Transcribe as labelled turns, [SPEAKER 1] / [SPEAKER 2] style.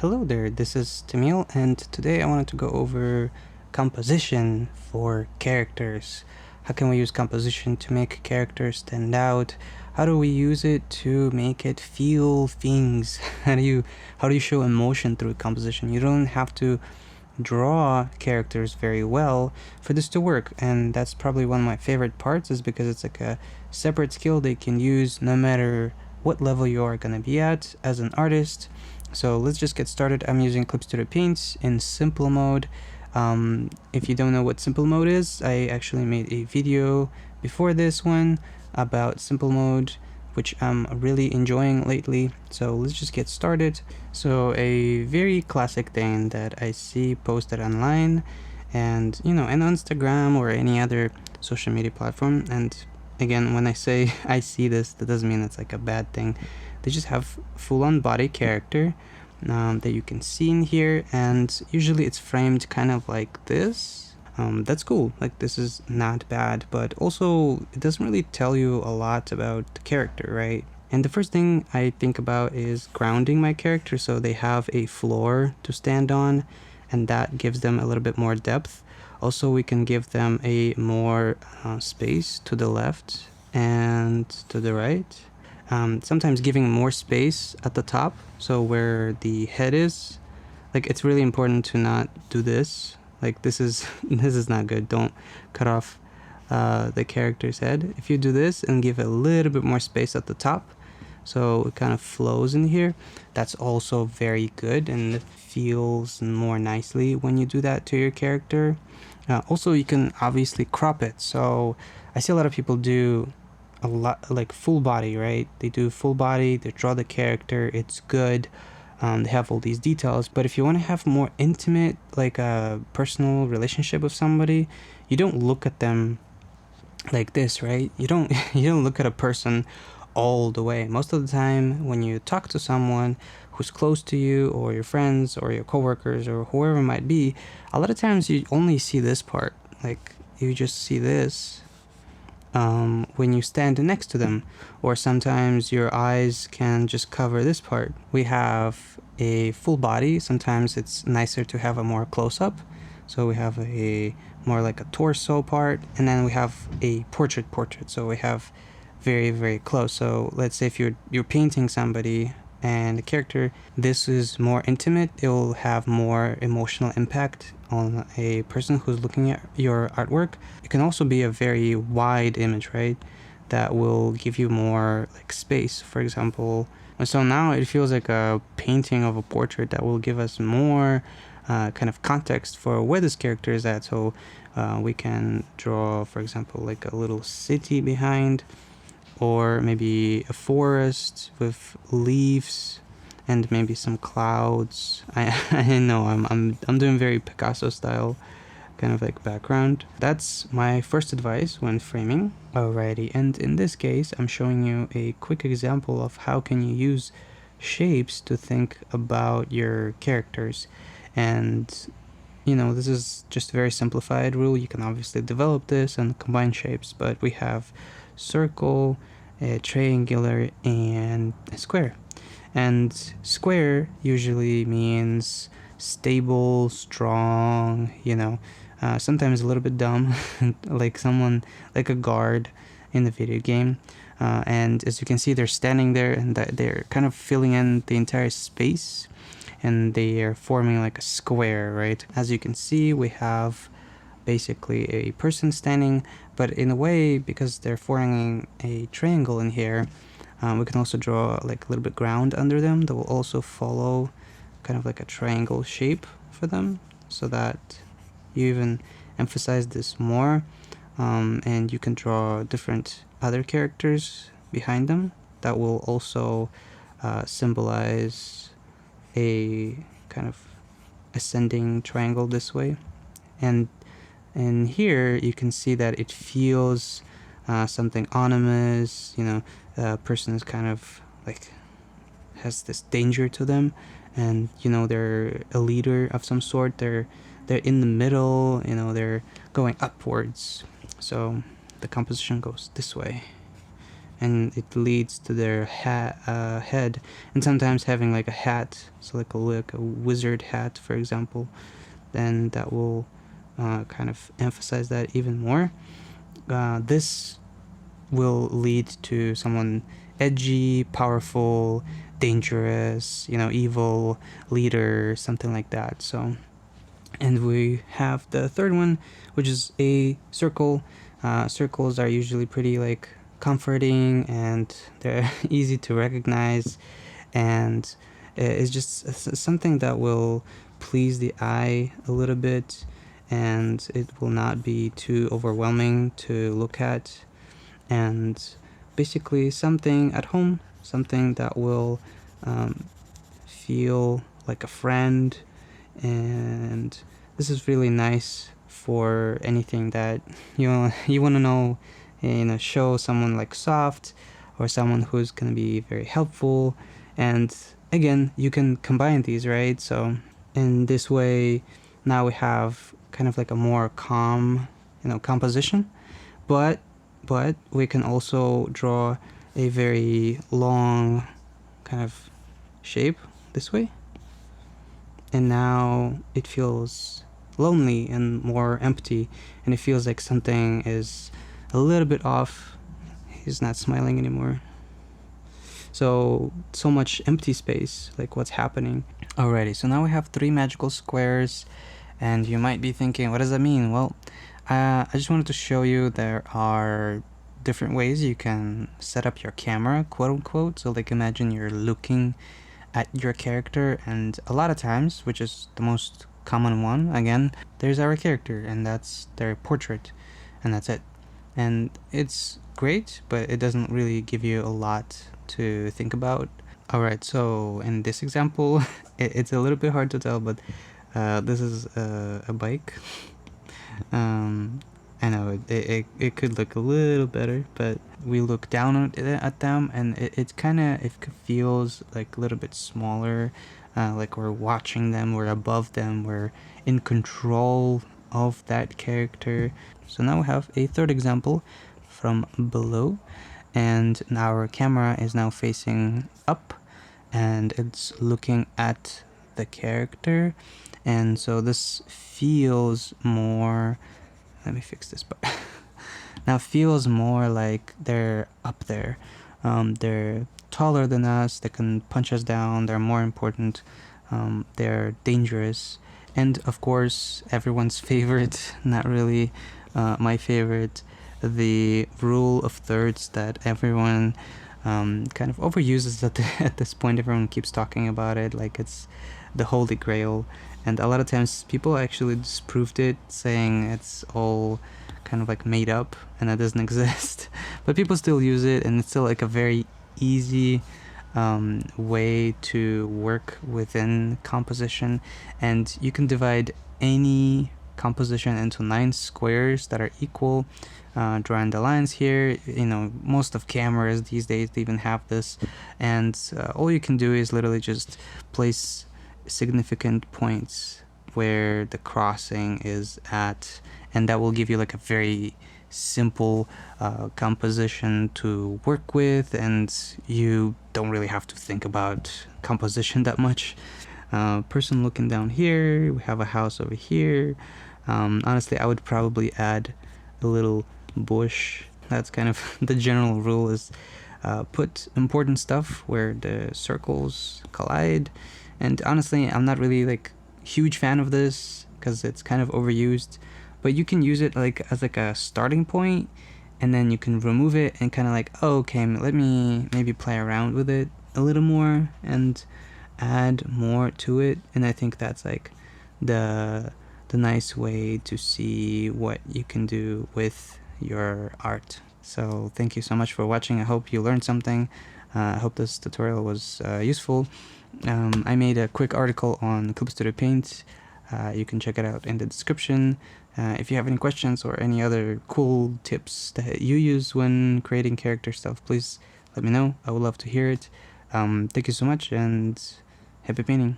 [SPEAKER 1] Hello there, this is Tamil, and today I wanted to go over composition for characters. How can we use composition to make characters stand out? How do we use it to make it feel things? How do you show emotion through composition? You don't have to draw characters very well for this to work, and that's probably one of my favorite parts is because it's like a separate skill they can use no matter what level you are going to be at as an artist. So let's just get started. I'm using Clip Studio Paint in simple mode. If you don't know what simple mode is, I actually made a video before this one about simple mode, which I'm really enjoying lately. So let's just get started. So a very classic thing that I see posted online and in Instagram or any other social media platform. And again, when I say I see this, that doesn't mean it's like a bad thing. They just have full-on body character that you can see in here, and usually it's framed kind of like this. That's cool, like this is not bad, but also it doesn't really tell you a lot about the character, right? And the first thing I think about is grounding my character so they have a floor to stand on, and that gives them a little bit more depth. Also, we can give them a more space to the left and to the right. Sometimes giving more space at the top, so where the head is, like it's really important to not do this. Like this is this is not good. Don't cut off the character's head. If you do this and give a little bit more space at the top, so it kind of flows in here, that's also very good and it feels more nicely when you do that to your character. Also, you can obviously crop it. So I see a lot of people do a lot like full body, right? They do full body, they draw the character, it's good. They have all these details, but if you want to have more intimate, like a personal relationship with somebody, you don't look at them like this, right? You don't you don't look at a person all the way. Most of the time when you talk to someone who's close to you or your friends or your coworkers or whoever it might be, a lot of times you only see this part. Like you just see this when you stand next to them, or sometimes your eyes can just cover this part. We have a full body. Sometimes it's nicer to have a more close-up, so we have a more like a torso part, and then we have a portrait, so we have very close. So let's say if you're painting somebody and the character, this is more intimate, it will have more emotional impact on a person who's looking at your artwork. It can also be a very wide image, right? That will give you more like space, for example. So now it feels like a painting of a portrait that will give us more kind of context for where this character is at. So we can draw, for example, like a little city behind, or maybe a forest with leaves and maybe some clouds. I know I'm doing very Picasso style kind of like background. That's my first advice when framing. Alrighty, and in this case I'm showing you a quick example of how can you use shapes to think about your characters. And this is just a very simplified rule. You can obviously develop this and combine shapes, but we have circle, triangular, and a square. And square usually means stable, strong, sometimes a little bit dumb, like someone, like a guard in the video game. And as you can see, they're standing there and they're kind of filling in the entire space, and they are forming like a square, right? As you can see, we have basically a person standing, but in a way, because they're forming a triangle in here, we can also draw like a little bit ground under them that will also follow kind of like a triangle shape for them, so that you even emphasize this more. And you can draw different other characters behind them that will also symbolize a kind of ascending triangle this way. And here you can see that it feels something ominous. A person is kind of like has this danger to them, and they're a leader of some sort. They're in the middle. They're going upwards. So the composition goes this way, and it leads to their head, and sometimes having like a hat, so like a wizard hat, for example, then that will kind of emphasize that even more. This will lead to someone edgy, powerful, dangerous, evil leader, something like that. So, and we have the third one, which is a circle. Circles are usually pretty like comforting, and they're easy to recognize, and it's just something that will please the eye a little bit, and it will not be too overwhelming to look at, and basically something at home, something that will feel like a friend. And this is really nice for anything that you want to know, show someone like soft, or someone who's going to be very helpful. And again, you can combine these, right? So in this way, now we have kind of like a more calm, composition, but we can also draw a very long kind of shape this way, and now it feels lonely and more empty, and it feels like something is a little bit off. He's not smiling anymore, so much empty space, like what's happening. Alrighty, so now we have 3 magical squares, and you might be thinking, what does that mean? Well, I just wanted to show you there are different ways you can set up your camera, quote unquote. So like imagine you're looking at your character, and a lot of times, which is the most common one, again, there's our character, and that's their portrait, and that's it. And it's great, but it doesn't really give you a lot to think about. Alright, so in this example, it's a little bit hard to tell, but this is a bike. I know it could look a little better, but we look down at them, and it kind of feels like a little bit smaller, like we're watching them, we're above them, we're in control of that character. So now we have a third example from below, and our camera is now facing up, and it's looking at the character, and so this feels more, let me fix this part. Now feels more like they're up there. They're taller than us, they can punch us down, they're more important, they're dangerous, and of course everyone's favorite, not really my favorite, the rule of thirds that everyone kind of overuses at this point. Everyone keeps talking about it like it's the holy grail, and a lot of times people actually disproved it, saying it's all kind of like made up and it doesn't exist. But people still use it, and it's still like a very easy way to work within composition, and you can divide any composition into 9 squares that are equal, drawing the lines here. Most of cameras these days, they even have this, and all you can do is literally just place significant points where the crossing is at, and that will give you like a very simple composition to work with, and you don't really have to think about composition that much. Person looking down here, we have a house over here. Honestly, I would probably add a little bush. That's kind of the general rule, is put important stuff where the circles collide. And honestly, I'm not really like huge fan of this because it's kind of overused, but you can use it like as like a starting point, and then you can remove it and kind of like, oh, okay, let me maybe play around with it a little more and add more to it. And I think that's like the nice way to see what you can do with your art. So thank you so much for watching. I hope you learned something. I hope this tutorial was useful. I made a quick article on Clip Studio Paint. You can check it out in the description. If you have any questions or any other cool tips that you use when creating character stuff, please let me know. I would love to hear it. Thank you so much, and happy painting.